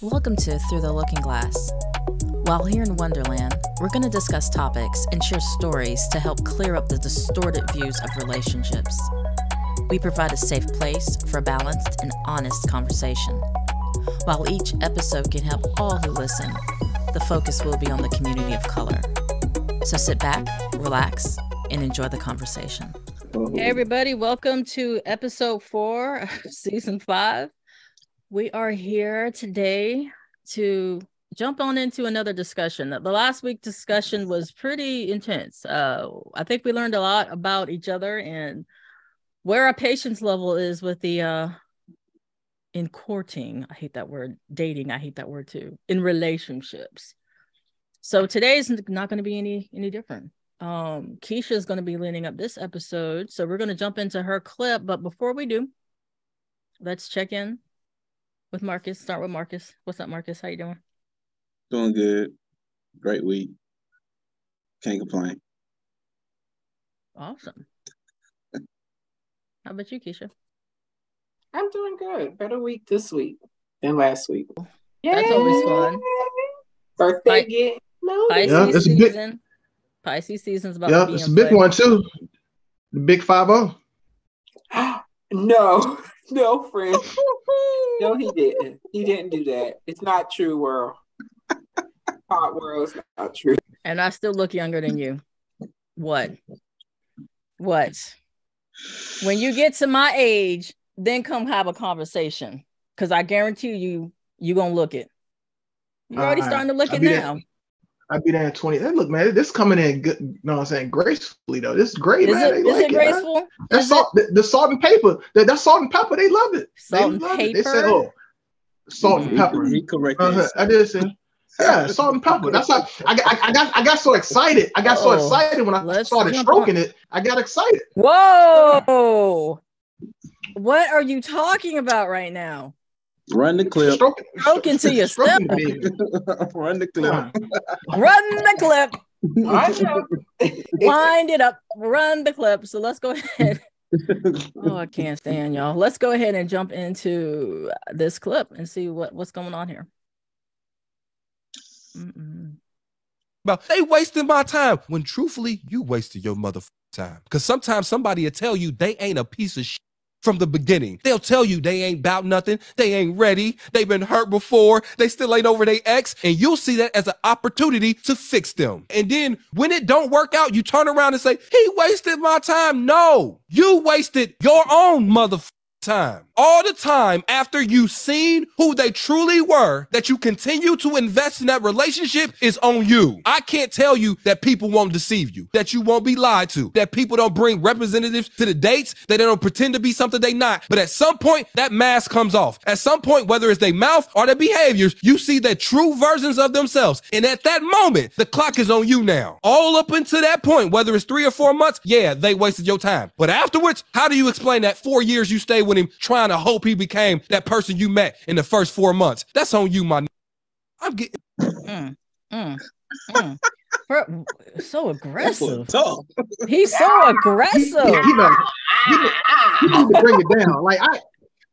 Welcome to Through the Looking Glass. While here in Wonderland, we're going to discuss topics and share stories to help clear up the distorted views of relationships. We provide a safe place for a balanced and honest conversation. While each episode can help all who listen, the focus will be on the community of color. So sit back, relax, and enjoy the conversation. Hey everybody, welcome to episode 4, season 5. We are here today to jump on into another discussion. The last week's discussion was pretty intense. I think we learned a lot about each other and where our patience level is with the in courting. I hate that word. Dating. I hate that word too. In relationships. So today is not going to be any different. Keisha is going to be leading up this episode, so we're going to jump into her clip. But before we do, let's check in with Marcus. Start with Marcus. What's up, Marcus? How you doing? Doing good. Great week. Can't complain. Awesome. How about you, Keisha? I'm doing good. Better week this week than last week. That's always fun. Birthday get Pisces season. Pisces season's about to be it's a big one too. The big 5-0. No, friend. No, he didn't. He didn't do that. It's not true, world. Hot world's not true. And I still look younger than you. What? When you get to my age, then come have a conversation. Because I guarantee you gonna look it. You're already starting to look it now. I'll be there in 20. Hey, look, man, this coming in good, you know what I'm saying, gracefully, though. This is great, man. Is it graceful? That's the salt and pepper. That salt and pepper, they love it. Salt and pepper? They say, salt and pepper. He corrected I did say, yeah, salt and pepper. That's how I got so excited. I got so excited when I started stroking it. I got excited. Whoa. What are you talking about right now? Run the clip. Stroking to yourself. Run the clip. Run the clip. Wind it up. Run the clip. So let's go ahead. Oh, I can't stand y'all. Let's go ahead and jump into this clip and see what's going on here. About they wasting my time when truthfully you wasted your motherfucking time. Because sometimes somebody will tell you they ain't a piece of shit from the beginning. They'll tell you they ain't about nothing. They ain't ready. They've been hurt before. They still ain't over their ex. And you'll see that as an opportunity to fix them. And then when it don't work out, you turn around and say, he wasted my time. No, you wasted your own motherfucking time. All the time after you seen who they truly were, that you continue to invest in that relationship is on you. I can't tell you that people won't deceive you, that you won't be lied to, that people don't bring representatives to the dates, that they don't pretend to be something they not. But at some point, that mask comes off. At some point, whether it's their mouth or their behaviors, you see the true versions of themselves. And at that moment, the clock is on you now. All up until that point, whether it's 3 or 4 months, yeah, they wasted your time. But afterwards, how do you explain that 4 years you stayed with him trying to hope he became that person you met in the first 4 months? That's on you, my. I'm getting so aggressive. He's so aggressive. You need to bring it down. Like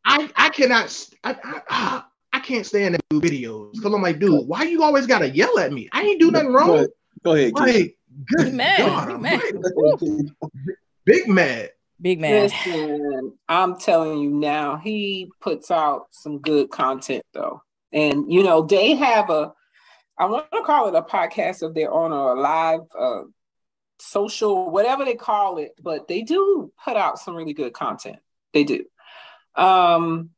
I cannot. I can't stand to do videos because I'm like, dude, why you always gotta yell at me? I ain't do nothing wrong. Go ahead. Like, good God, big mad. Big man. Listen, I'm telling you now, he puts out some good content though. And they have I want to call it a podcast of their own or a live social, whatever they call it, but they do put out some really good content. They do. That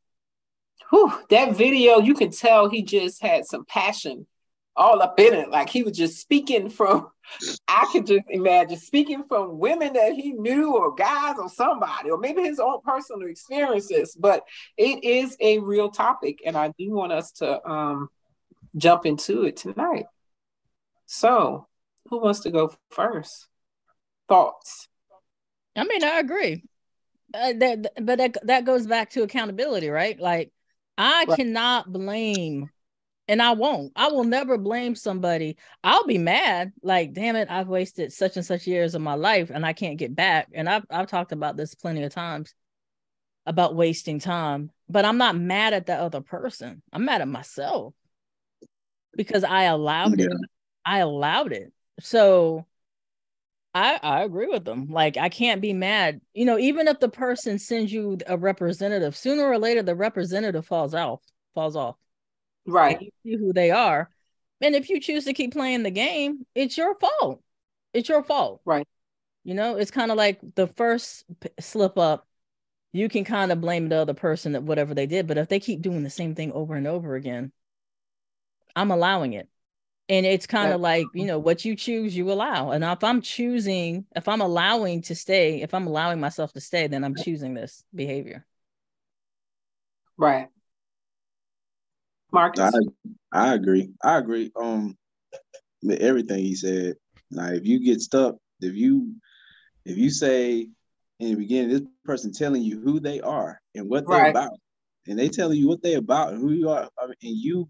video, you can tell he just had some passion all up in it. Like he was just speaking from, I could just imagine speaking from women that he knew or guys or somebody, or maybe his own personal experiences, but it is a real topic. And I do want us to jump into it tonight. So who wants to go first? Thoughts? I mean, I agree. That goes back to accountability, right? Like I cannot blame. And I won't. I will never blame somebody. I'll be mad. Like, damn it, I've wasted such and such years of my life and I can't get back. And I've talked about this plenty of times about wasting time. But I'm not mad at the other person. I'm mad at myself. because I allowed Yeah. it. I allowed it. So I agree with them. Like, I can't be mad. You know, even if the person sends you a representative, sooner or later the representative falls off. And Right. you see who they are. And if you choose to keep playing the game, it's your fault. It's your fault. Right. You know, it's kind of like the first slip up, you can kind of blame the other person at whatever they did. But if they keep doing the same thing over and over again, I'm allowing it. And it's kind of like, you know, what you choose, you allow. And if I'm allowing myself to stay, then I'm choosing this behavior. Right. Marcus? I agree. With everything he said. Like, if you get stuck, if you say in the beginning, this person telling you who they are and what they're about, and they telling you what they're about and who you are, and you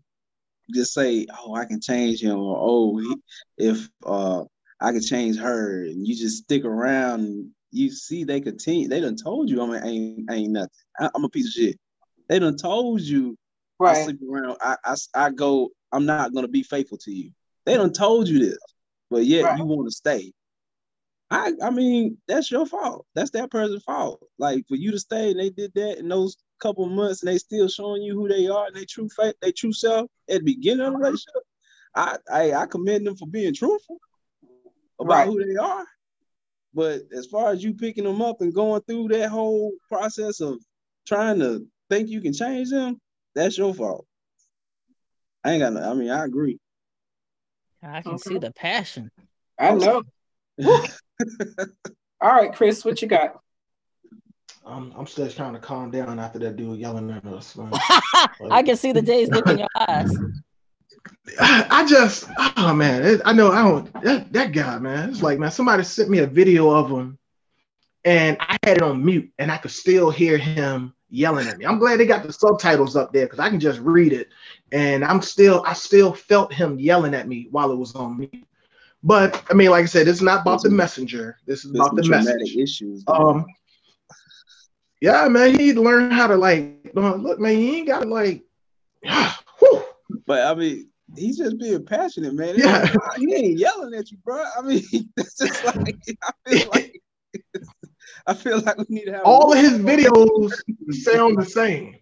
just say, "Oh, I can change him," or if I can change her, and you just stick around, and you see they continue. They done told you, ain't nothing. I'm a piece of shit. They done told you, I sleep around. I go. I'm not gonna be faithful to you. They done told you this, but yet you want to stay. I mean, that's your fault. That's that person's fault. Like, for you to stay, and they did that in those couple of months, and they still showing you who they are and their true self at the beginning of the relationship. I commend them for being truthful about who they are. But as far as you picking them up and going through that whole process of trying to think you can change them, that's your fault. I agree. I can see the passion. I know. All right, Chris, what you got? I'm still trying to calm down after that dude yelling at us. I can see the days look in your eyes. Oh man, that guy, man. It's like, man, somebody sent me a video of him and I had it on mute and I could still hear him yelling at me. I'm glad they got the subtitles up there because I can just read it. And I still felt him yelling at me while it was on mute. But I mean, like I said, it's not about the messenger. This is about the message. Issues. Yeah, man, he need to learn how to look, man, he ain't got to But I mean, he's just being passionate, man. Yeah. He ain't yelling at you, bro. I mean, that's just like, I feel like we need to have all of his videos sound the same.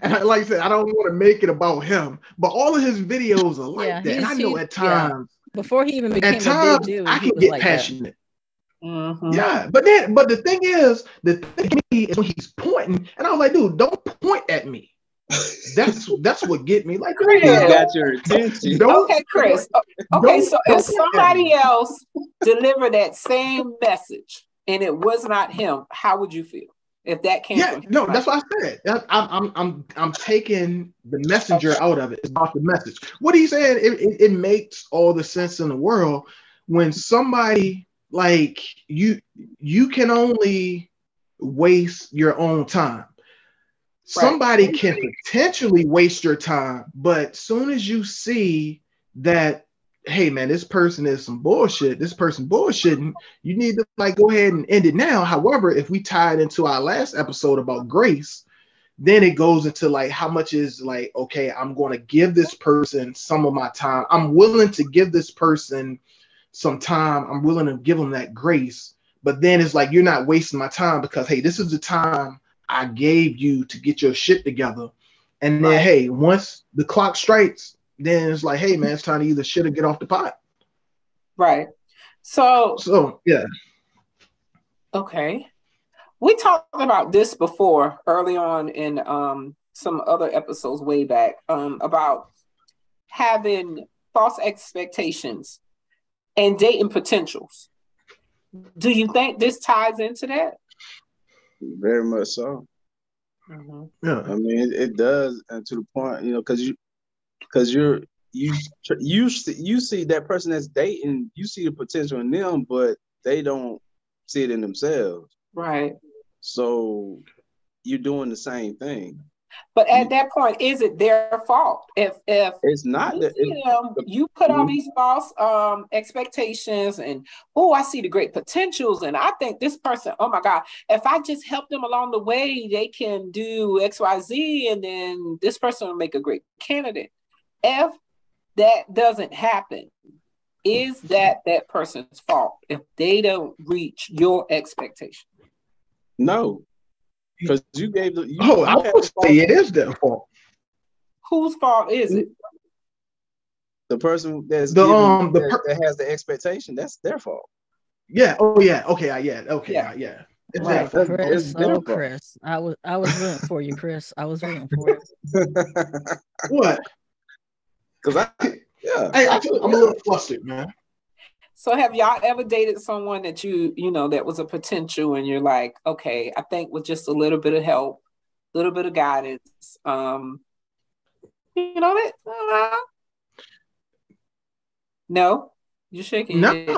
And like I said, I don't want to make it about him, but all of his videos are like that. And I know at times, before he even became a big dude, I can get like passionate. Mm-hmm. Yeah, but the thing is when he's pointing, and I was like, dude, don't point at me. That's what get me. Like, Chris got your attention. Okay, Chris. Okay, so if somebody else delivered that same message and it was not him, how would you feel if that came from him? No, that's what I said. I'm taking the messenger out of it. It's about the message. What he's saying, it makes all the sense in the world when somebody like you can only waste your own time. Somebody can potentially waste your time, but soon as you see that, hey man, this person is some bullshit, this person bullshitting, you need to go ahead and end it now. However, if we tie it into our last episode about grace, then it goes into how much is okay, I'm going to give this person some of my time. I'm willing to give this person some time. I'm willing to give them that grace, but then it's you're not wasting my time because, hey, this is the time I gave you to get your shit together. And then, hey, once the clock strikes, then it's hey, man, it's time to either shit or get off the pot. Right. So yeah. Okay. We talked about this before early on in some other episodes way back about having false expectations and dating potentials. Do you think this ties into that? Very much so. Mm-hmm. Yeah, I mean, it does, and to the point, because you see that person that's dating, you see the potential in them, but they don't see it in themselves. Right. So you're doing the same thing. But at that point, is it their fault? If it's not you put all these false expectations and I see the great potentials, and I think this person, oh my God, if I just help them along the way, they can do XYZ, and then this person will make a great candidate. if that doesn't happen, is that person's fault if they don't reach your expectation? No, because you gave the. I would say it is their fault. Whose fault is it? The person that's that has the expectation, that's their fault. Yeah. Oh yeah. Okay. Yeah. Okay. Yeah. It's right, Chris. Oh, Chris. I was rooting for you, Chris. I was rooting for you. What? Because I'm a little flustered, man. So have y'all ever dated someone that you know, that was a potential and you're like, okay, I think with just a little bit of help, a little bit of guidance, you know that? No? You're shaking your head.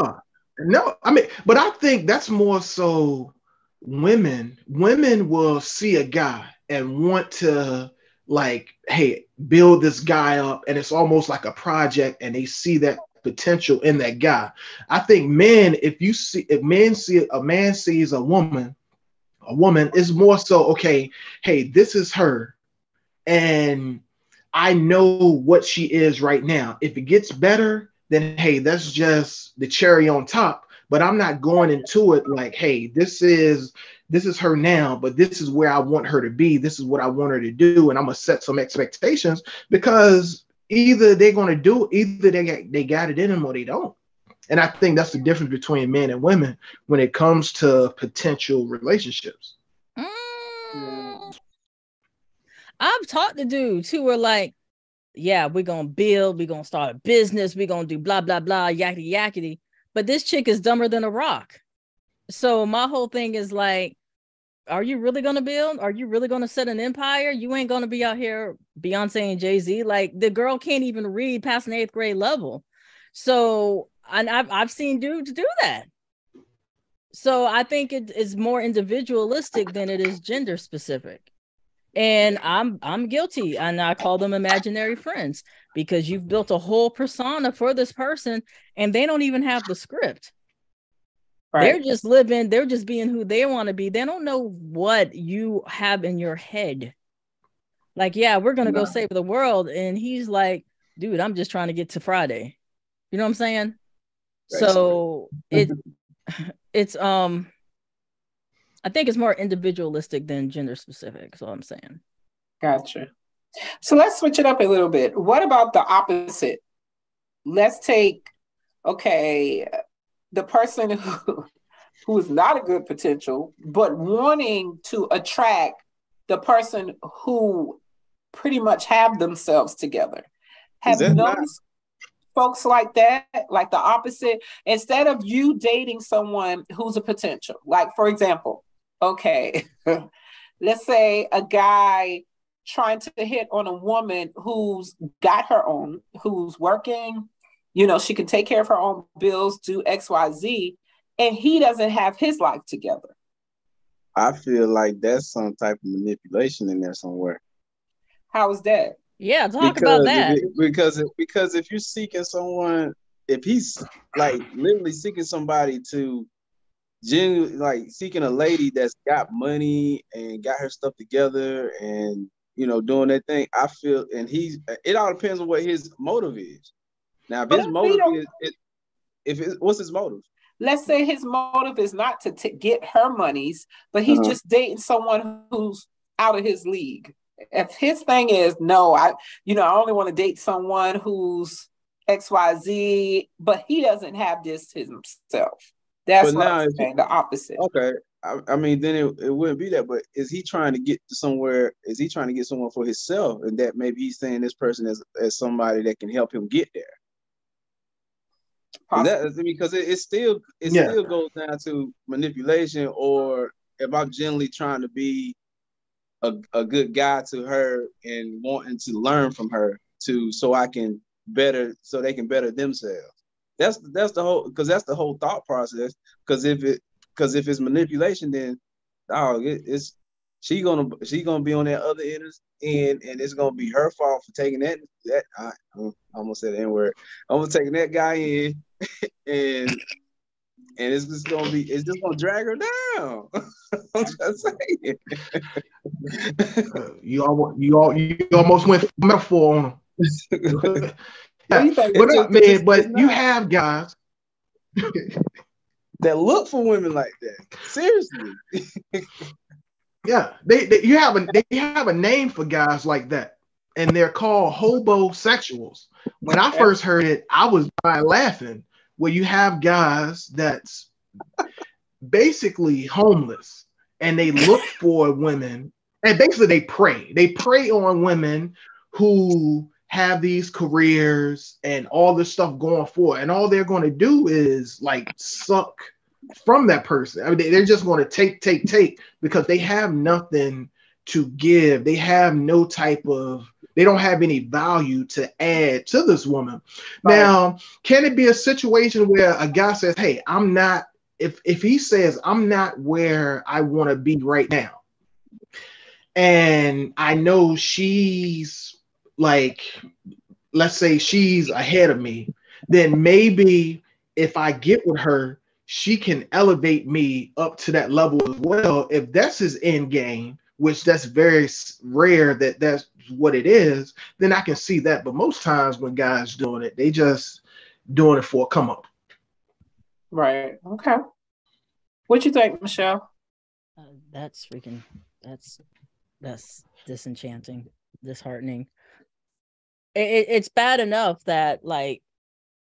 No. I mean, but I think that's more so women will see a guy and want to, like, hey, build this guy up, and it's almost like a project, and they see that potential in that guy. I think men, if a man sees a woman is more so, okay, hey, this is her, and I know what she is right now. If it gets better, then hey, that's just the cherry on top. But I'm not going into it like, hey, this is her now, but this is where I want her to be. This is what I want her to do, and I'm gonna set some expectations, because either they're gonna do, either they got it in them or they don't. And I think that's the difference between men and women when it comes to potential relationships. I've talked to dudes who were like, yeah, we're going to build, we're going to start a business, we're going to do blah, blah, blah, yakety, yakety. But this chick is dumber than a rock. So my whole thing is like, are you really going to build? Are you really going to set an empire? You ain't going to be out here Beyonce and Jay-Z. Like, the girl can't even read past an 8th grade level. So, and I've seen dudes do that. So I think it is more individualistic than it is gender specific. And I'm guilty, and I call them imaginary friends, because you've built a whole persona for this person and they don't even have the script. Right. They're just living, they're just being who they want to be. They don't know what you have in your head. Like, yeah, we're going to go save the world. And he's like, dude, I'm just trying to get to Friday. You know what I'm saying? Right. So it's I think it's more individualistic than gender specific. That's all I'm saying. Gotcha. So let's switch it up a little bit. What about the opposite? Let's take, okay, the person who is not a good potential, but wanting to attract the person who pretty much have themselves together. Have you noticed folks like that, like the opposite? Instead of you dating someone who's a potential, like, for example, okay, let's say a guy trying to hit on a woman who's got her own, who's working, you know, she can take care of her own bills, do X, Y, Z, and he doesn't have his life together. I feel like that's some type of manipulation in there somewhere. How is that? Yeah, talk about that. Because if you're seeking someone, if he's like literally seeking somebody to genuinely, like seeking a lady that's got money and got her stuff together and, you know, doing that thing, I feel, and it all depends on what his motive is. Now, if his motive is, what's his motive? Let's say his motive is not to get her monies, but he's just dating someone who's out of his league. If his thing is, no, I only want to date someone who's XYZ, but he doesn't have this himself. That's what I'm saying, the opposite. Okay. I mean, then it wouldn't be that, but is he trying to get to somewhere? Is he trying to get someone for himself? And that maybe he's saying this person as somebody that can help him get there. Because it still goes down to manipulation, or if I'm generally trying to be a good guy to her and wanting to learn from her so they can better themselves. That's the whole thought process. Because if it's manipulation, then she gonna be on that other end, and it's gonna be her fault for taking that. I'm gonna say the N-word. I'm gonna take that guy in, and it's just gonna drag her down. I'm just saying. You almost went metaphor on him. What do you think? But you have guys that look for women like that. Seriously. Yeah, they have a name for guys like that, and they're called hobosexuals. When I first heard it, I was laughing. Where you have guys that's basically homeless, and they look for women, and basically they prey on women who have these careers and all this stuff going for it, and all they're going to do is like suck from that person. I mean, they're just going to take because they have nothing to give. They have no type of, they don't have any value to add to this woman. Right. Now, can it be a situation where a guy says, hey, I'm not, if he says, I'm not where I want to be right now, and I know she's like, let's say she's ahead of me, then maybe if I get with her, she can elevate me up to that level as well. If that's his end game, which that's very rare that that's what it is, then I can see that. But most times when guys doing it, they just doing it for a come up. Right. Okay. What you think, Michelle? That's disenchanting, disheartening. It's bad enough that like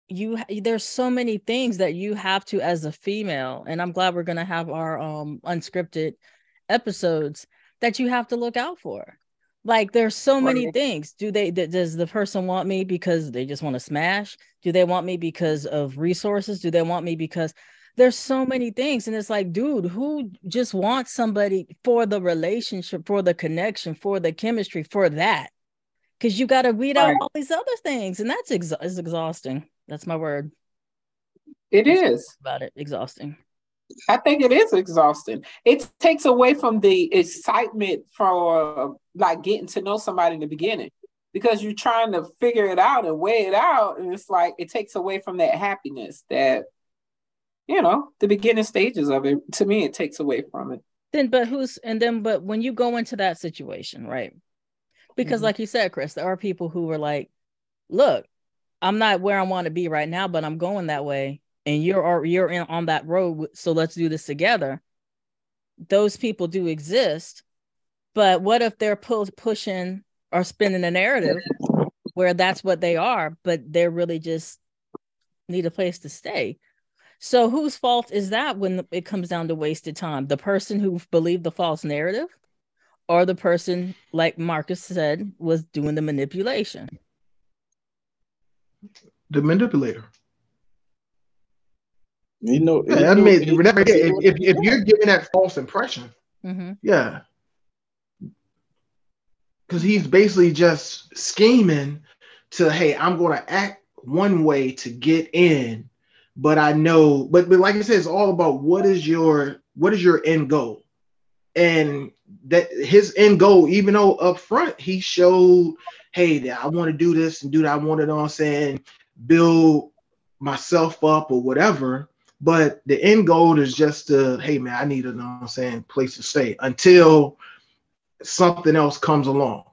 there's so many things that you have to as a female, and I'm glad we're gonna have our unscripted episodes that you have to look out for. Like there's so many things. Does the person want me because they just want to smash? Do they want me because of resources? Do they want me because there's so many things? And it's like, dude, who just wants somebody for the relationship, for the connection, for the chemistry, for that? Because you got to weed out all these other things, and that's is exhausting. That's my word. It is about it. Exhausting. I think it is exhausting. It takes away from the excitement for like getting to know somebody in the beginning, because you're trying to figure it out and weigh it out. And it's like, it takes away from that happiness that, you know, the beginning stages of it. To me, it takes away from it. But when you go into that situation, right? Because like you said, Chris, there are people who were like, look, I'm not where I want to be right now, but I'm going that way. And you're in on that road. So let's do this together. Those people do exist. But what if they're pushing or spinning a narrative where that's what they are, but they're really just need a place to stay? So whose fault is that when it comes down to wasted time? The person who believed the false narrative, or the person, like Marcus said, was doing the manipulation? The manipulator. You know, if you're giving that false impression, yeah, because he's basically just scheming to, hey, I'm going to act one way to get in, but I know, but like I said, it's all about what is your end goal, and that his end goal, even though up front he showed, hey, I want to do this and do that, I want to, build myself up or whatever. But the end goal is just to, hey man, I need a place to stay until something else comes along.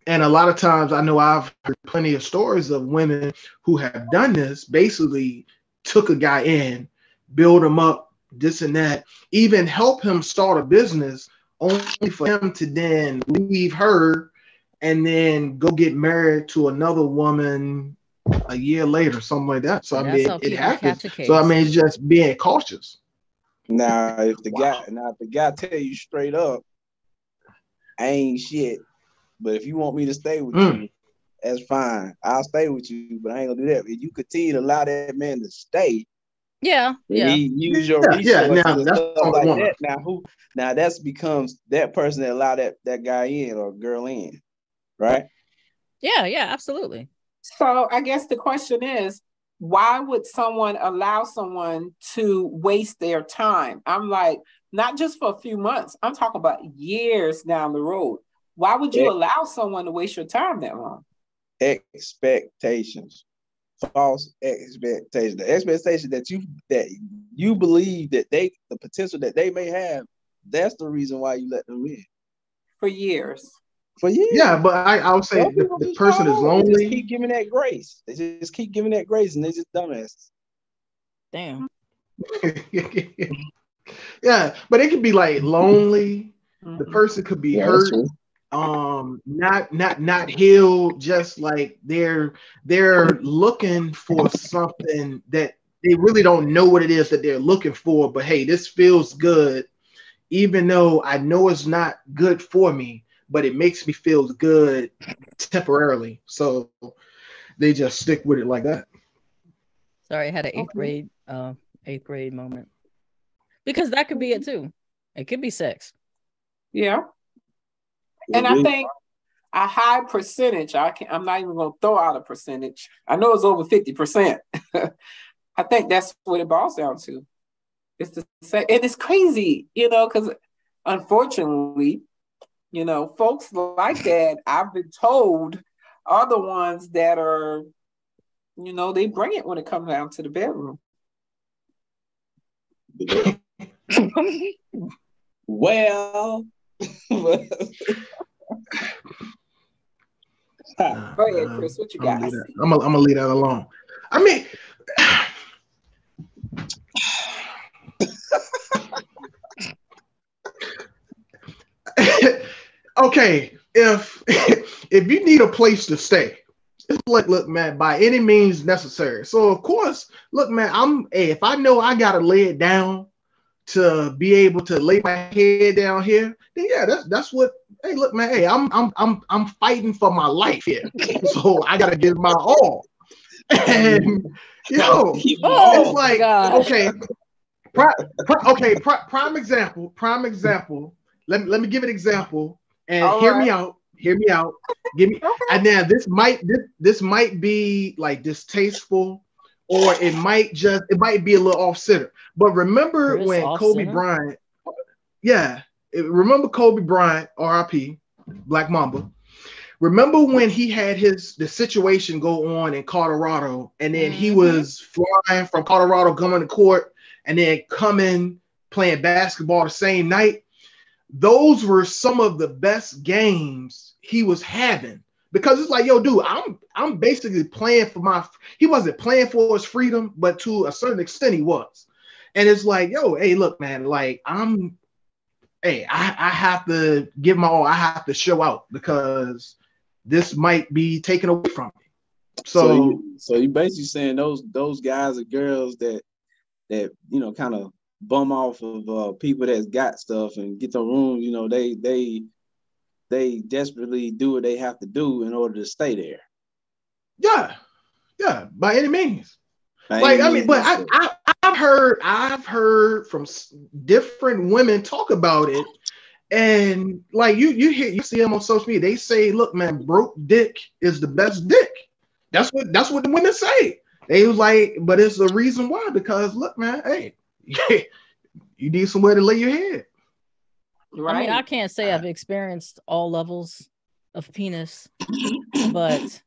And a lot of times I know I've heard plenty of stories of women who have done this, basically took a guy in, build him up, this and that, even help him start a business, only for him to then leave her and then go get married to another woman a year later, something like that. So it happens. So it's just being cautious. Now, if the guy tell you straight up, I ain't shit, but if you want me to stay with you, that's fine. I'll stay with you, but I ain't gonna do that. If you continue to allow that man to stay, he use your resources and stuff like that. Now that becomes that person that allow that guy in or girl in, right? Yeah, absolutely. So I guess the question is, why would someone allow someone to waste their time? I'm like, not just for a few months, I'm talking about years down the road. Why would you allow someone to waste your time that long? Expectations. False expectations. The expectation that you believe that the potential that they may have, that's the reason why you let them in. For years. for years. Yeah, but I would say the person is lonely. They just keep giving that grace. They just keep giving that grace, and they just dumbasses. Damn. Yeah, but it could be like lonely. The person could be hurt, not healed. Just like they're looking for something that they really don't know what it is that they're looking for. But hey, this feels good, even though I know it's not good for me, but it makes me feel good temporarily. So they just stick with it like that. Sorry, I had an eighth grade moment. Because that could be it too. It could be sex. Yeah. And I think a high percentage, I'm not even going to throw out a percentage. I know it's over 50%. I think that's what it boils down to. It's the same. And it's crazy, because unfortunately, folks like that, I've been told, are the ones that are, they bring it when it comes down to the bedroom. Well, go ahead, Chris. What you got? I'm gonna leave that alone. I mean, okay, if you need a place to stay, it's like, look, man, by any means necessary. So of course, look, man, if I know I gotta lay it down to be able to lay my head down here, then yeah, that's what. Hey, look, man, hey, I'm fighting for my life here, so I gotta give my all. And it's like, okay, prime example. Let me give an example, and hear me out. Give me, and now this might be like distasteful, or it might be a little off center. But remember when Kobe Bryant, remember Kobe Bryant, RIP, Black Mamba. Remember when he had the situation go on in Colorado, and then he was flying from Colorado, coming to court, and then coming playing basketball the same night. Those were some of the best games he was having, because it's like, yo, dude, I'm basically playing for he wasn't playing for his freedom, but to a certain extent he was. And it's like, yo, hey, look, man, like I have to give my all. I have to show out because this might be taken away from me. So you basically saying those guys or girls that kind of bum off of people that's got stuff and get the room, they desperately do what they have to do in order to stay there. Yeah, by any means. But I've heard from different women talk about it, and like you see them on social media. They say, "Look, man, broke dick is the best dick." That's what the women say. They was like, but it's the reason why, because look, man, hey, you need somewhere to lay your head. Right. I mean, I can't say I've experienced all levels of penis, but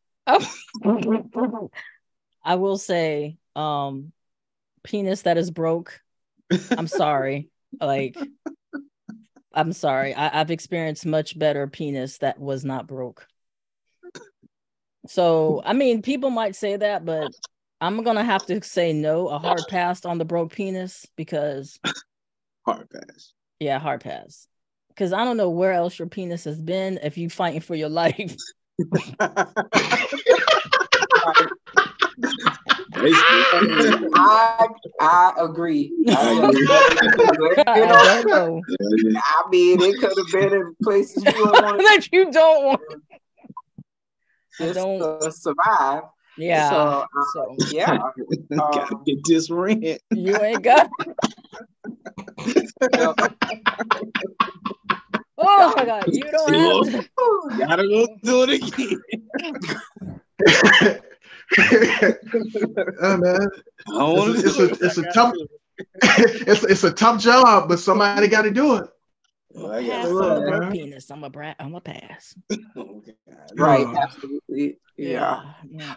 I will say, penis that is broke. I'm sorry. I'm sorry. I've experienced much better penis that was not broke. So, I mean, people might say that, but I'm going to have to say no, a hard pass on the broke penis, because... Hard pass. Yeah, hard pass. Because I don't know where else your penis has been if you fighting for your life. I agree. I don't know. I mean, it could have been in places you don't want that you don't want. Just to survive. Yeah. So yeah. Gotta get this rent. You ain't got. Oh my God! You don't have. Gotta go do it again. Man, it's a tough job, but somebody got to do it. Pass on the broke penis. I'm a pass. Right, absolutely. Yeah.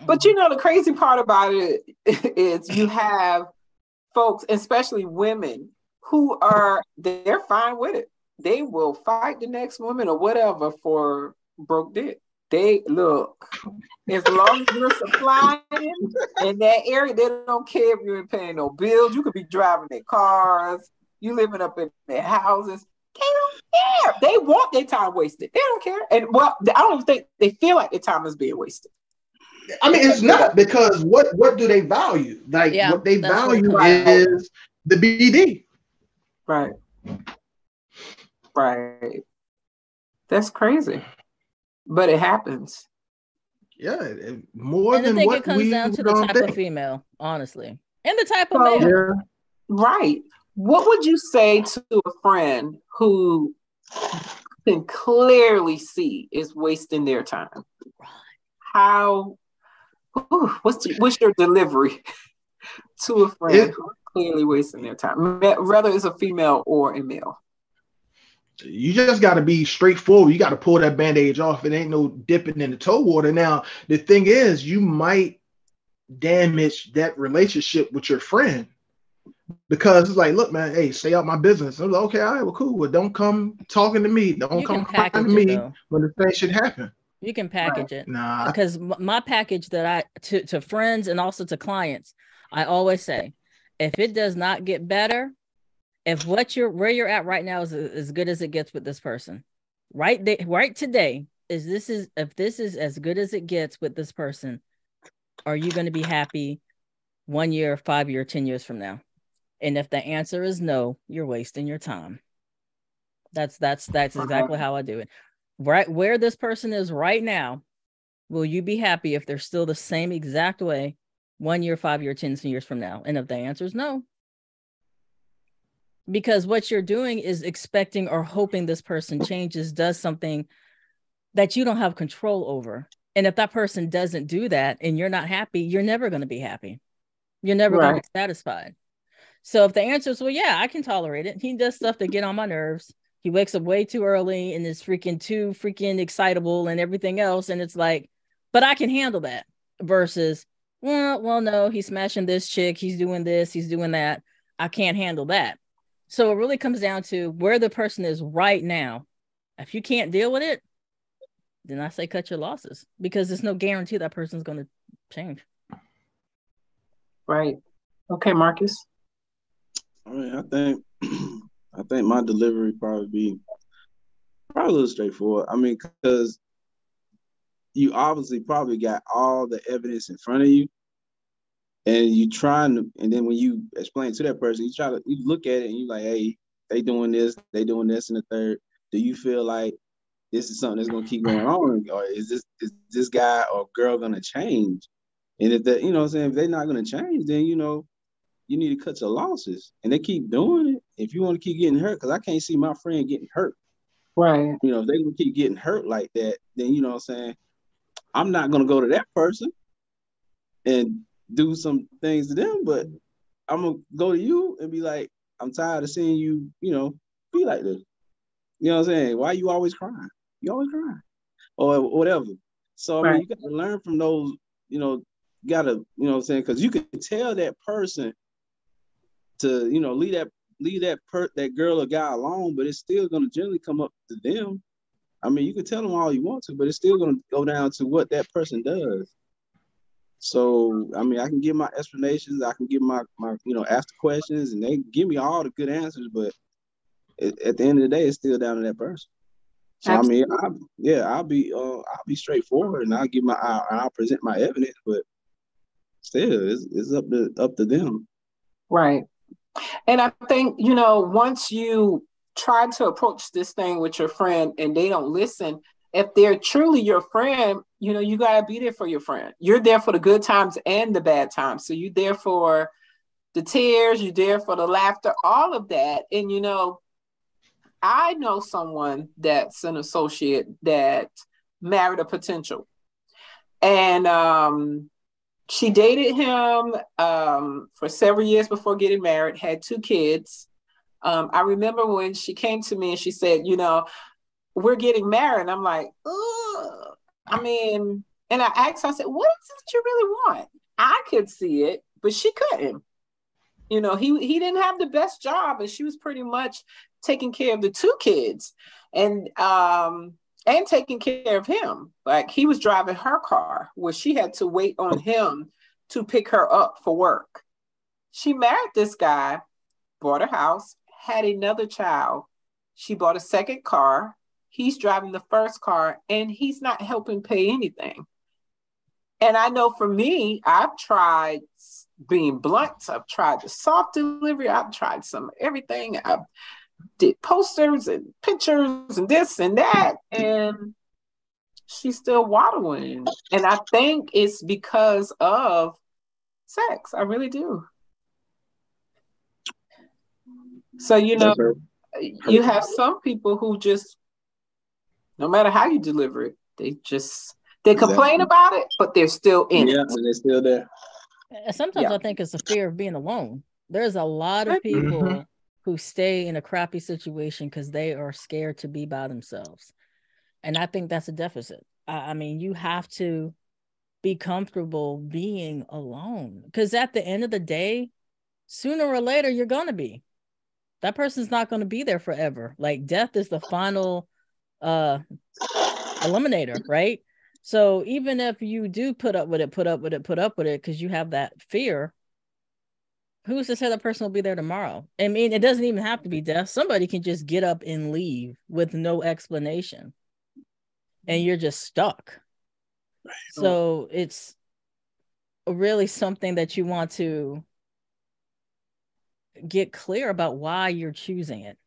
But the crazy part about it is you have folks, especially women, they're fine with it. They will fight the next woman or whatever for broke dick. They look, as long as you're supplying in that area, they don't care if you ain't paying no bills. You could be driving their cars, you living up in their houses. They don't care. They want their time wasted. They don't care. And well, I don't even think they feel like their time is being wasted. I mean, it's not, because what do they value? Like, what they value is the BD. Right. Right. That's crazy. But it happens. Yeah, more and than I think what it comes we down to the don't type think. of female, honestly, and the type of male. Yeah. Right. What would you say to a friend who can clearly see is wasting their time? How? What's your delivery to a friend who's clearly wasting their time, whether it's a female or a male? You just got to be straightforward. You got to pull that bandage off. It ain't no dipping in the toe water. Now, the thing is, you might damage that relationship with your friend, because it's like, look, man, hey, stay out my business. I'm like, okay, all right, well, cool. Well, don't come talking to me. Don't come crying to me when the thing should happen. You can package it. Nah. Because my package that to friends and also to clients, I always say, if it does not get better, if where you're at right now is as good as it gets with this person, right today, if this is as good as it gets with this person, are you going to be happy 1 year, 5 years, 10 years from now? And if the answer is no, you're wasting your time. That's exactly how I do it. Right where this person is right now, will you be happy if they're still the same exact way 1 year, 5 years, 10 years from now? And if the answer is no, because what you're doing is expecting or hoping this person changes, does something that you don't have control over. And if that person doesn't do that and you're not happy, you're never going to be happy. You're never going to be satisfied. So if the answer is, well, yeah, I can tolerate it. He does stuff to get on my nerves. He wakes up way too early and is too freaking excitable and everything else. And it's like, but I can handle that. Versus, well, no, he's smashing this chick. He's doing this. He's doing that. I can't handle that. So it really comes down to where the person is right now. If you can't deal with it, then I say cut your losses, because there's no guarantee that person's going to change. Right. Okay, Marcus. I mean, I think my delivery probably a little straightforward. I mean, because you obviously probably got all the evidence in front of you, and you trying to, and then when you explain to that person, you look at it and you like, hey, they doing this, and the third. Do you feel like this is something that's gonna keep going on, or is this guy or girl gonna change? And if that, you know what I'm saying, if they're not gonna change, then you need to cut your losses. And they keep doing it. If you want to keep getting hurt, because I can't see my friend getting hurt. Right. You know, if they can keep getting hurt like that, then you know what I'm saying, I'm not gonna go to that person and do some things to them, but I'm gonna go to you and be like, I'm tired of seeing you, be like this. You know what I'm saying? Why you always crying? You always crying. Or whatever. So I mean, you gotta learn from those, gotta, you know what I'm saying? Because you can tell that person to, leave that girl or guy alone, but it's still gonna generally come up to them. I mean, you can tell them all you want to, but it's still gonna go down to what that person does. So I mean, I can give my explanations, I can give my ask the questions, and they give me all the good answers, but at the end of the day, it's still down to that person. So absolutely. I mean, I'll be straightforward, and I'll present my evidence, but still, it's up to them. Right. And I think, once you try to approach this thing with your friend and they don't listen, if they're truly your friend, you got to be there for your friend. You're there for the good times and the bad times. So you're there for the tears, you're there for the laughter, all of that. And, I know someone that's an associate that married a potential. And she dated him for several years before getting married, had 2 kids. I remember when she came to me and she said, we're getting married. And I'm like, ugh. I mean, and I asked her, I said, what is it you really want? I could see it, but she couldn't. He didn't have the best job, and she was pretty much taking care of the 2 kids. And and taking care of him. Like he was driving her car where she had to wait on him to pick her up for work. She married this guy, bought a house, had another child. She bought a second car. He's driving the first car and he's not helping pay anything. And I know for me, I've tried being blunt. I've tried the soft delivery. I've tried some everything. I did posters and pictures and this and that. And she's still waddling. And I think it's because of sex. I really do. So, you know, you have some people who just, no matter how you deliver it, they complain about it, but they're still in it. Yeah, they're still there. Sometimes I think it's a fear of being alone. There's a lot of people who stay in a crappy situation because they are scared to be by themselves. And I think that's a deficit. I mean, you have to be comfortable being alone, because at the end of the day, sooner or later, you're going to be. That person's not going to be there forever. Like death is the final eliminator, right? So even if you do put up with it, because you have that fear, who's to say that person will be there tomorrow? I mean, it doesn't even have to be death. Somebody can just get up and leave with no explanation, and you're just stuck. So it's really something that you want to get clear about why you're choosing it.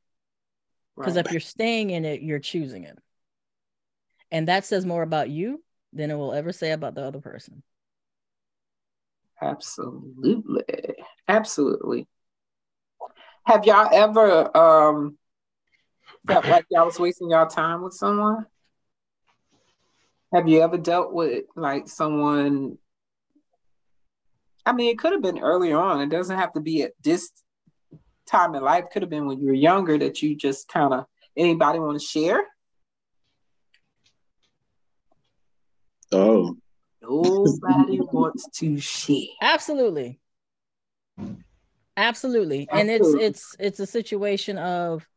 Because if you're staying in it, you're choosing it. And that says more about you than it will ever say about the other person. Absolutely. Absolutely. Have y'all ever felt like y'all was wasting y'all time with someone? Have you ever dealt with like someone? I mean, it could have been earlier on. It doesn't have to be at this time in life. It could have been when you were younger that you just kind of, anybody want to share? Oh. Nobody wants to share. Absolutely. And it's a situation of,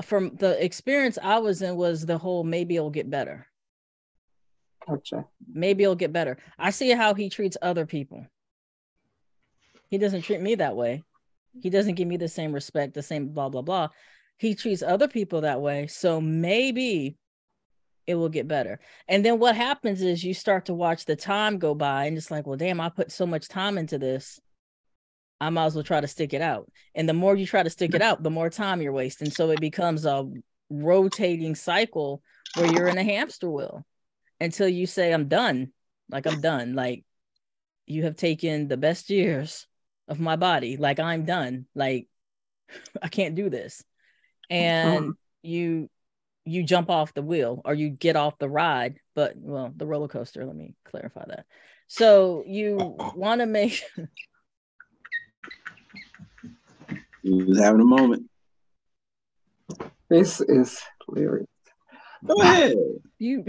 from the experience I was in, was the whole maybe it'll get better. Gotcha. Maybe it'll get better. I see how he treats other people. He doesn't treat me that way. He doesn't give me the same respect, the same blah, blah, blah. He treats other people that way. So maybe it will get better. And then what happens is you start to watch the time go by and it's like, well, damn, I put so much time into this. I might as well try to stick it out. And the more you try to stick it out, the more time you're wasting. So it becomes a rotating cycle where you're in a hamster wheel until you say, I'm done. Like, I'm done. Like, you have taken the best years of my body. Like, I'm done. Like, I can't do this. And you jump off the wheel, or you get off the ride, but, well, the roller coaster, let me clarify that. So you want to make... He was having a moment. This is hilarious. Go ahead. You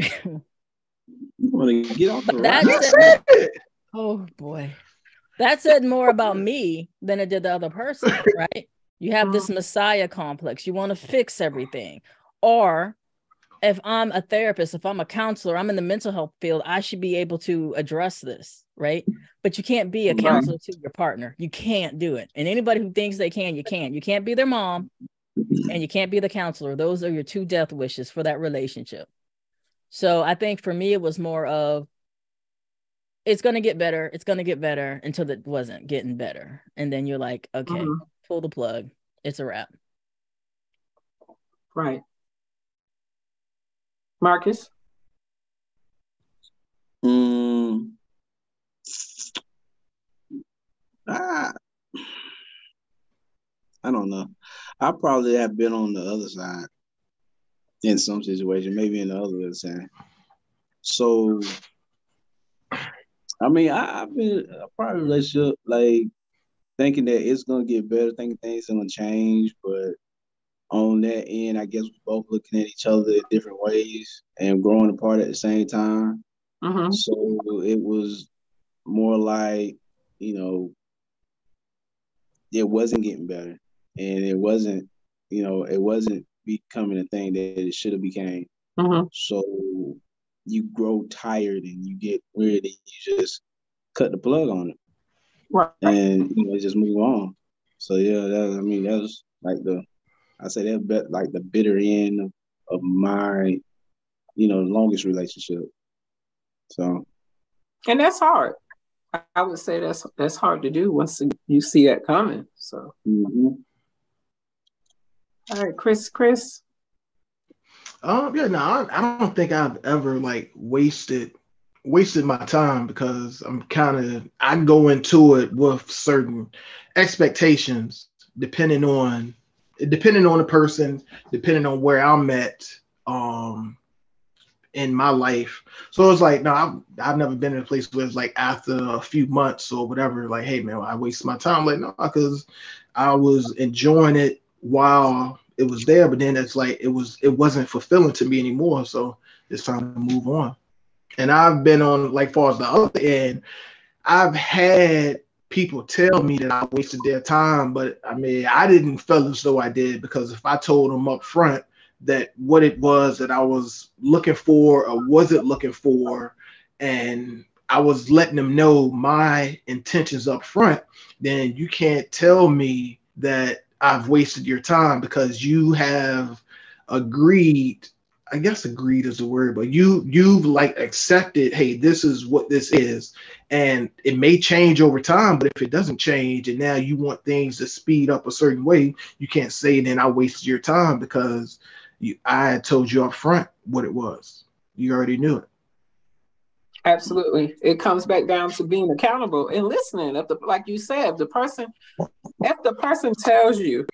want to get off the ride? Oh boy. That said more about me than it did the other person, right? You have this Messiah complex. You want to fix everything. Or if I'm a therapist, if I'm a counselor, I'm in the mental health field, I should be able to address this, right? But you can't be a counselor to your partner. You can't do it. And anybody who thinks they can, you can't. You can't be their mom, and you can't be the counselor. Those are your two death wishes for that relationship. So I think for me, it was more of, it's going to get better. It's going to get better, until it wasn't getting better. And then you're like, okay, pull the plug. It's a wrap. Right. Marcus? I don't know. I probably have been on the other side in some situation, maybe in the other side. So, I mean, I've been a private relationship, like thinking that it's gonna get better, thinking things are gonna change, but on that end, I guess we're both looking at each other in different ways and growing apart at the same time. So it was more like, it wasn't getting better, and it wasn't becoming a thing that it should have became. Mm-hmm. So you grow tired and you get weird and you just cut the plug on it. Right. And just move on. So yeah, that was like like the bitter end of my, longest relationship. So. And that's hard. I would say that's hard to do once you see that coming. So. Mm-hmm. All right, Chris. Yeah, no, I don't think I've ever like wasted my time, because I go into it with certain expectations depending on the person, depending on where I'm at in my life. So it's like, no, I've never been in a place where it's like after a few months or whatever, like, hey man, I wasted my time. Like, no, because I was enjoying it while it was there, but then it's like it wasn't fulfilling to me anymore. So it's time to move on. And I've been on, like, far as the other end, I've had people tell me that I wasted their time, but I mean, I didn't feel as though I did, because if I told them up front that what it was that I was looking for or wasn't looking for, and I was letting them know my intentions up front, then you can't tell me that I've wasted your time, because you have agreed. I guess agreed is the word, but you've like accepted, hey, this is what this is. And it may change over time, but if it doesn't change and now you want things to speed up a certain way, you can't say then I wasted your time, because I had told you up front what it was. You already knew it. Absolutely. It comes back down to being accountable and listening. Like you said, if the person tells you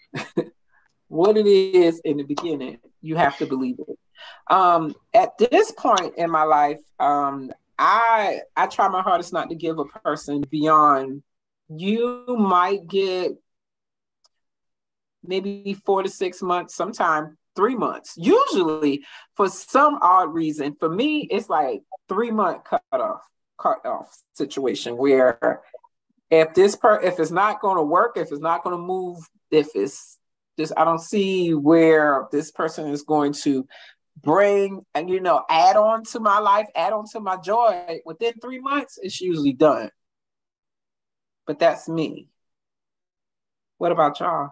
what it is in the beginning, you have to believe it. At this point in my life, I try my hardest not to give a person beyond. You might get maybe 4 to 6 months, sometime 3 months. Usually, for some odd reason, for me, it's like 3-month cut off situation, where if it's not going to work, if it's not going to move, if it's just, I don't see where this person is going to bring and add on to my life, add on to my joy, within 3 months, it's usually done. But that's me. What about y'all?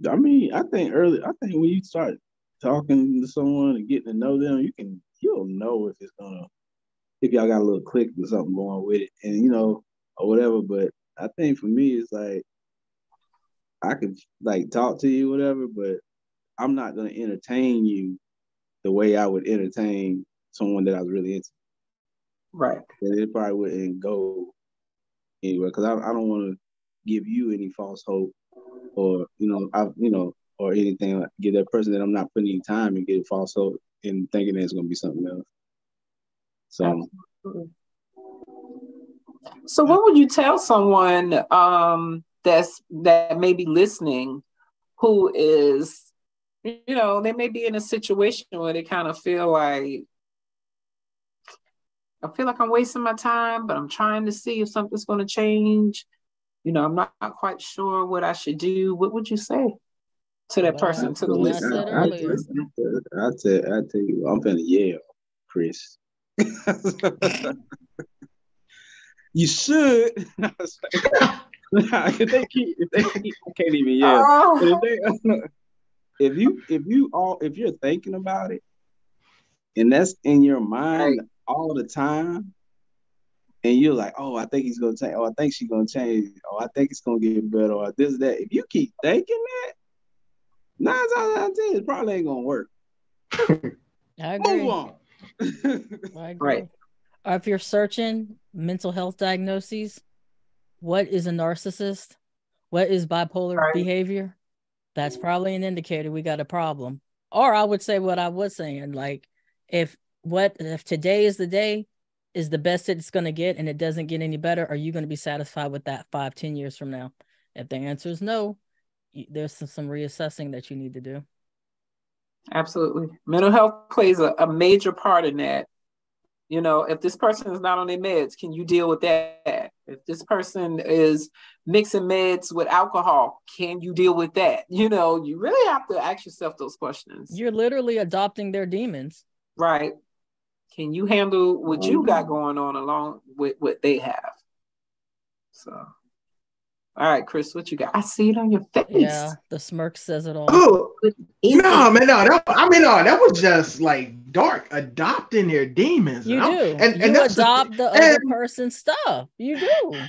I mean, I think when you start talking to someone and getting to know them, you'll know if y'all got a little click or something going with it, and or whatever. But I think for me, it's like I could like talk to you, whatever, but I'm not gonna entertain you the way I would entertain someone that I was really into. Right. And it probably wouldn't go anywhere, because I don't want to give you any false hope, or or anything, like give that person that I'm not putting any time and get false hope and thinking that it's gonna be something else. So. Absolutely. So what would you tell someone that may be listening, who is, they may be in a situation where they kind of feel like, I feel like I'm wasting my time, but I'm trying to see if something's going to change. I'm not quite sure what I should do. What would you say to that person, to the listener? I tell you, I'm finna yell, Chris. You should. If they keep, I can't even yell. But if you're thinking about it, and that's in your mind all the time, and you're like, oh, I think he's gonna change. Oh, I think she's gonna change. Oh, I think it's gonna get better. Or this, that. If you keep thinking that, 9 times out of 10, it probably ain't gonna work. I agree. Move on. I agree. Right. Or if you're searching mental health diagnoses, what is a narcissist? What is bipolar behavior? That's probably an indicator we got a problem. Or I would say what I was saying, like if today is the day, is the best it's going to get, and it doesn't get any better, are you going to be satisfied with that 5-10 years from now? If the answer is no, there's some reassessing that you need to do. Absolutely. Mental health plays a major part in that. If this person is not on their meds, can you deal with that? If this person is mixing meds with alcohol, can you deal with that? You know, you really have to ask yourself those questions. You're literally adopting their demons. Right. Can you handle what you got going on along with what they have? So, all right, Chris, what you got? I see it on your face. Yeah, the smirk says it all. Oh, no, man, no. That was just like dark, adopting their demons. You do. And you adopt the other person's stuff. You do.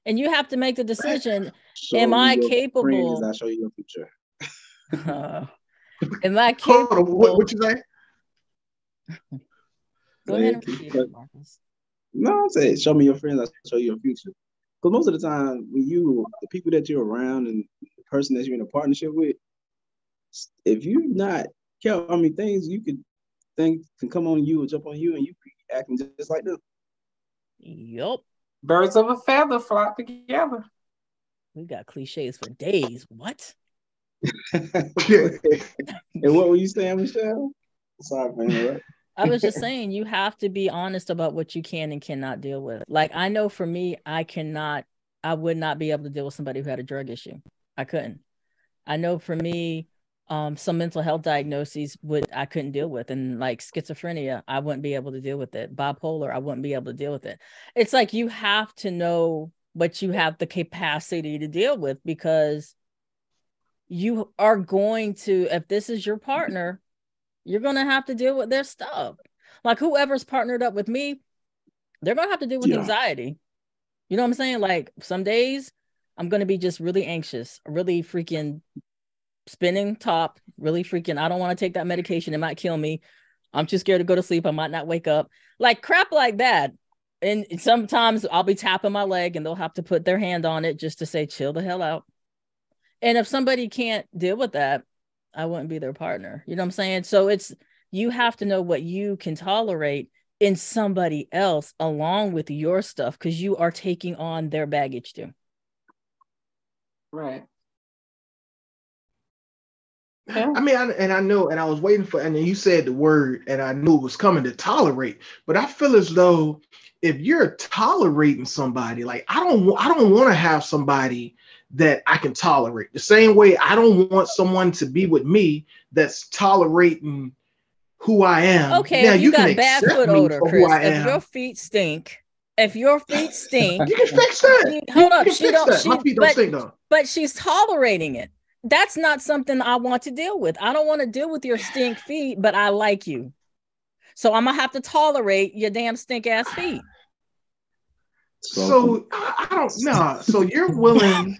And you have to make the decision. Am I capable? I'll show you your future. Am I capable? What you say? Go ahead and repeat it, Marcus. No, I'm saying, show me your friends, I'll show you your future. Because most of the time, when the people that you're around and the person that you're in a partnership with, if you're not careful, I mean, things can come on you or jump on you, and you be acting just like them. Yup. Birds of a feather flock together. We got cliches for days. What? And what were you saying, Michelle? Sorry for interrupting. I was just saying, you have to be honest about what you can and cannot deal with. Like, I know for me, I would not be able to deal with somebody who had a drug issue. I couldn't. I know for me, some mental health diagnoses I couldn't deal with. And like schizophrenia, I wouldn't be able to deal with it. Bipolar, I wouldn't be able to deal with it. It's like, you have to know what you have the capacity to deal with, because you are going to, if this is your partner, you're going to have to deal with their stuff. Like, whoever's partnered up with me, they're going to have to deal with anxiety. You know what I'm saying? Like, some days I'm going to be just really anxious, really freaking spinning top, really freaking, I don't want to take that medication. It might kill me. I'm too scared to go to sleep. I might not wake up. Like, crap like that. And sometimes I'll be tapping my leg and they'll have to put their hand on it just to say, chill the hell out. And if somebody can't deal with that, I wouldn't be their partner. You know what I'm saying? So you have to know what you can tolerate in somebody else along with your stuff, because you are taking on their baggage too. Right. I mean, I know, and I was waiting for, and then you said the word, and I knew it was coming, to tolerate. But I feel as though if you're tolerating somebody, like, I don't want to have somebody that I can tolerate. The same way I don't want someone to be with me that's tolerating who I am. Okay, now, if you got bad foot odor, Chris, if your feet stink, you can fix that. Hold up, My feet don't stink though. But she's tolerating it. That's not something I want to deal with. I don't want to deal with your stink feet, but I like you. So I'm gonna have to tolerate your damn stink ass feet. So I don't know. So you're willing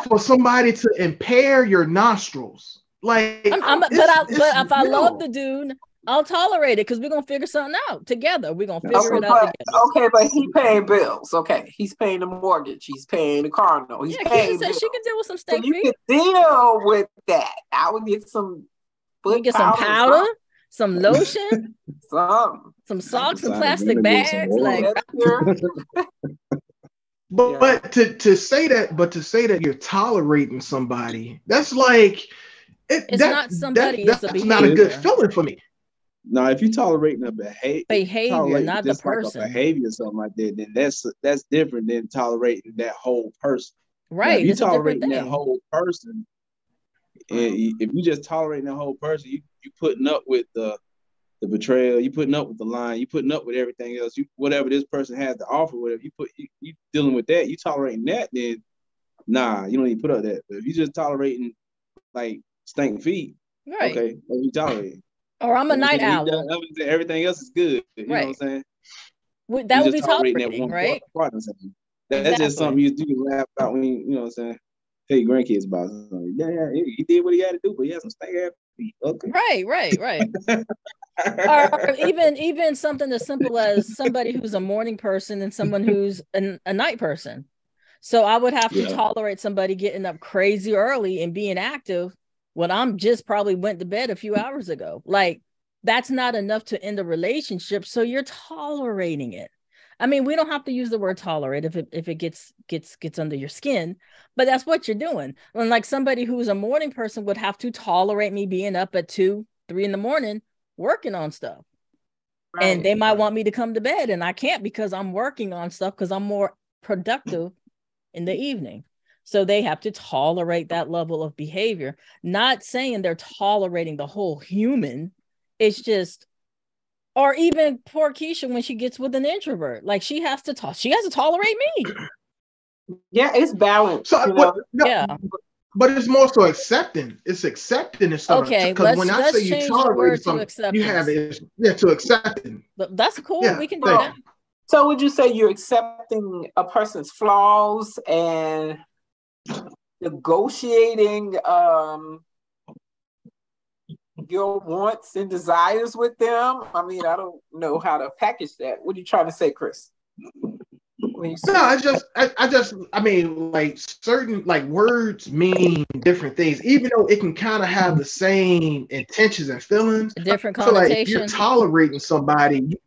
for somebody to impair your nostrils, like? But if I love the dude, I'll tolerate it, because we're gonna figure something out together. We're gonna figure it out together. Okay, but he's paying bills. Okay, he's paying the mortgage. He's paying the car note. He's paying. Keisha said she can deal with some steak. So you can deal with that. I would get some. We get some powder, some lotion, some socks and plastic bags. Like, but to say that you're tolerating somebody, that's like it's not somebody. That's not a good feeling for me. No, if you're tolerating a behavior, not the person. Like a behavior or something like that, then that's different than tolerating that whole person. Right. Now, if you tolerating that whole person, and if you just tolerating that whole person, you putting up with the betrayal, you putting up with the lying, you putting up with everything else, whatever this person has to offer, whatever you dealing with that, you tolerating that, then nah, you don't need to put up that. But if you just tolerating like stank feet, right? Okay, well, you tolerating. Or I'm a night owl. Everything else is good. You know what I'm saying? That would be tolerating, right? That's just something you do laugh about when you know what I'm saying. Tell your grandkids about something. Yeah, he did what he had to do, but he had some stank ass feet. Okay. Right. or even something as simple as somebody who's a morning person and someone who's a night person. So I would have to tolerate somebody getting up crazy early and being active when I'm just probably went to bed a few hours ago. Like, that's not enough to end a relationship. So you're tolerating it. I mean, we don't have to use the word tolerate if it gets under your skin, but that's what you're doing. And like, somebody who's a morning person would have to tolerate me being up at 2, 3 in the morning working on stuff. And they might want me to come to bed, and I can't because I'm working on stuff because I'm more productive in the evening. So they have to tolerate that level of behavior. Not saying they're tolerating the whole human. It's just, or even poor Keisha when she gets with an introvert, like she has to tolerate me. Yeah, it's balanced. So, yeah. But it's more so accepting. It's accepting and stuff. Okay, because when I say you tolerate something, you have it. Yeah, to accepting. But that's cool. Yeah, we can do that. So would you say you're accepting a person's flaws and negotiating your wants and desires with them? I mean, I don't know how to package that. What are you trying to say, Chris? No, I mean, like certain like words mean different things, even though it can kind of have the same intentions and feelings. Different connotation. Like if you're tolerating somebody,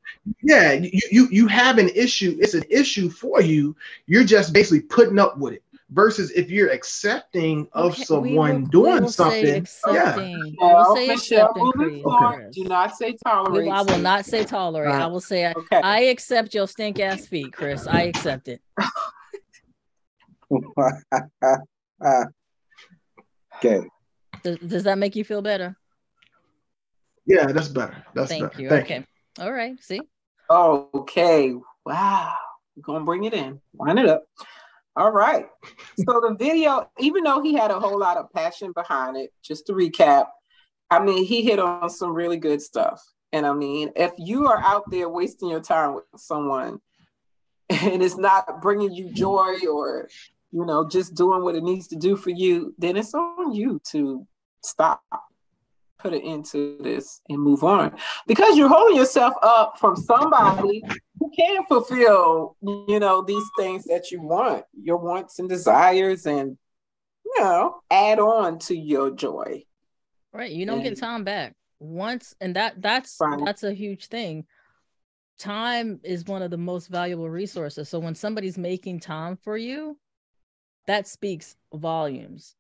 yeah, you have an issue. It's an issue for you. You're just basically putting up with it. Versus if you're accepting of someone doing something, we'll say accepting. Do not say tolerate. I will not say tolerate. I will say I accept your stink ass feet, Chris. I accept it. Okay. Does that make you feel better? Yeah, that's better. Thank you. Okay. All right. See. Okay. Wow. We're gonna bring it in. Line it up. All right. So the video, even though he had a whole lot of passion behind it, just to recap, I mean, he hit on some really good stuff. And I mean, if you are out there wasting your time with someone and it's not bringing you joy or, you know, just doing what it needs to do for you, then it's on you to stop, put it into this and move on, because you're holding yourself up from somebody who can fulfill, you know, these things that you want, your wants and desires, and, you know, add on to your joy. Right. You don't get time back once. And that's a huge thing. Time is one of the most valuable resources. So when somebody's making time for you, that speaks volumes.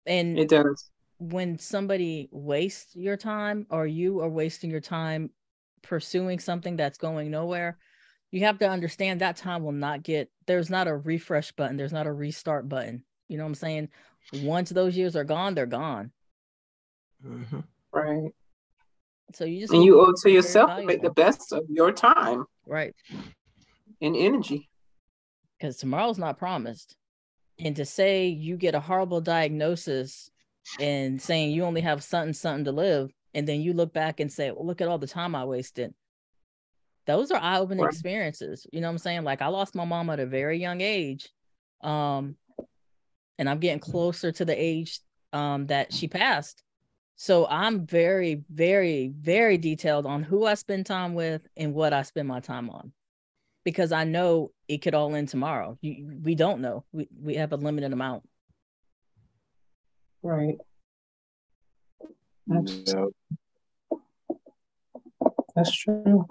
And it does. When somebody wastes your time, or you are wasting your time pursuing something that's going nowhere, you have to understand that time will not there's not a refresh button. There's not a restart button. You know what I'm saying? Once those years are gone, they're gone. Mm-hmm. Right. So you just, and you owe it to yourself to make the best of your time. Right. And energy. Because tomorrow's not promised. And to say you get a horrible diagnosis and saying you only have something to live, and then you look back and say, well, look at all the time I wasted. Those are eye-opening experiences. You know what I'm saying? Like, I lost my mom at a very young age. And I'm getting closer to the age that she passed. So I'm very, very, very detailed on who I spend time with and what I spend my time on, because I know it could all end tomorrow. We don't know. We have a limited amount. Right. Yep. That's true.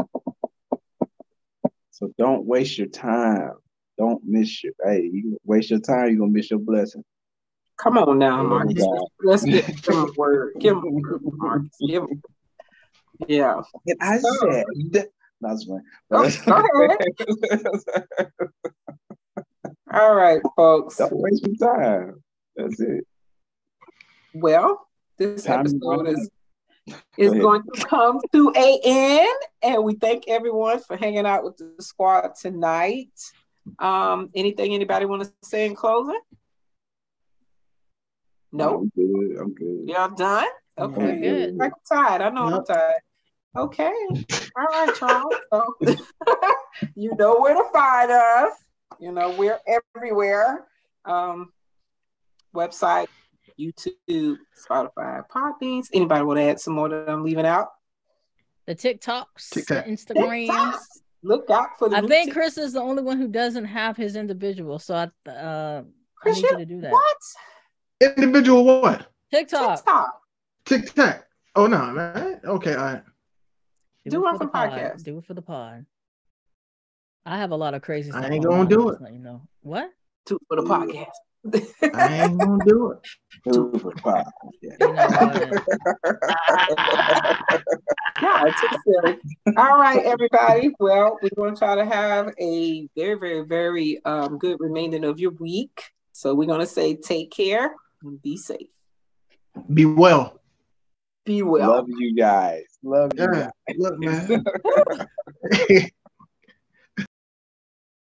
So don't waste your time. Don't miss your, you waste your time, you're gonna miss your blessing. Come on now, Marcus. Let's give him a word. Give him a word, Marcus. Give him. Yeah. And I said, that's right. Go ahead. All right, folks. Don't waste your time. That's it. Well, this episode is going to come to an end, and we thank everyone for hanging out with the squad tonight. Anything anybody want to say in closing? No, I'm good. Y'all done? Okay, good. I'm tired. I know I'm tired. Okay, all right, Charles. So, you know where to find us. You know, we're everywhere. Website, YouTube, Spotify, Podbeans. Anybody want to add some more that I'm leaving out? The TikToks, the Instagrams. Look out for the. I think Chris is the only one who doesn't have his individual, so I need you to do that. What? Individual what? TikTok. Oh no, man. Okay, all right. Do it for the podcast. Do it for the pod. I have a lot of crazy stuff. I ain't gonna do it. Let you know. What? Do it for the podcast. I ain't gonna do it. Do it for the podcast. You know what? Yeah, Too silly. All right, everybody. Well, we're going to try to have a very, very, very good remainder of your week. So we're going to say take care and be safe. Be well. Be well. Love you guys. Love you guys. Look, man.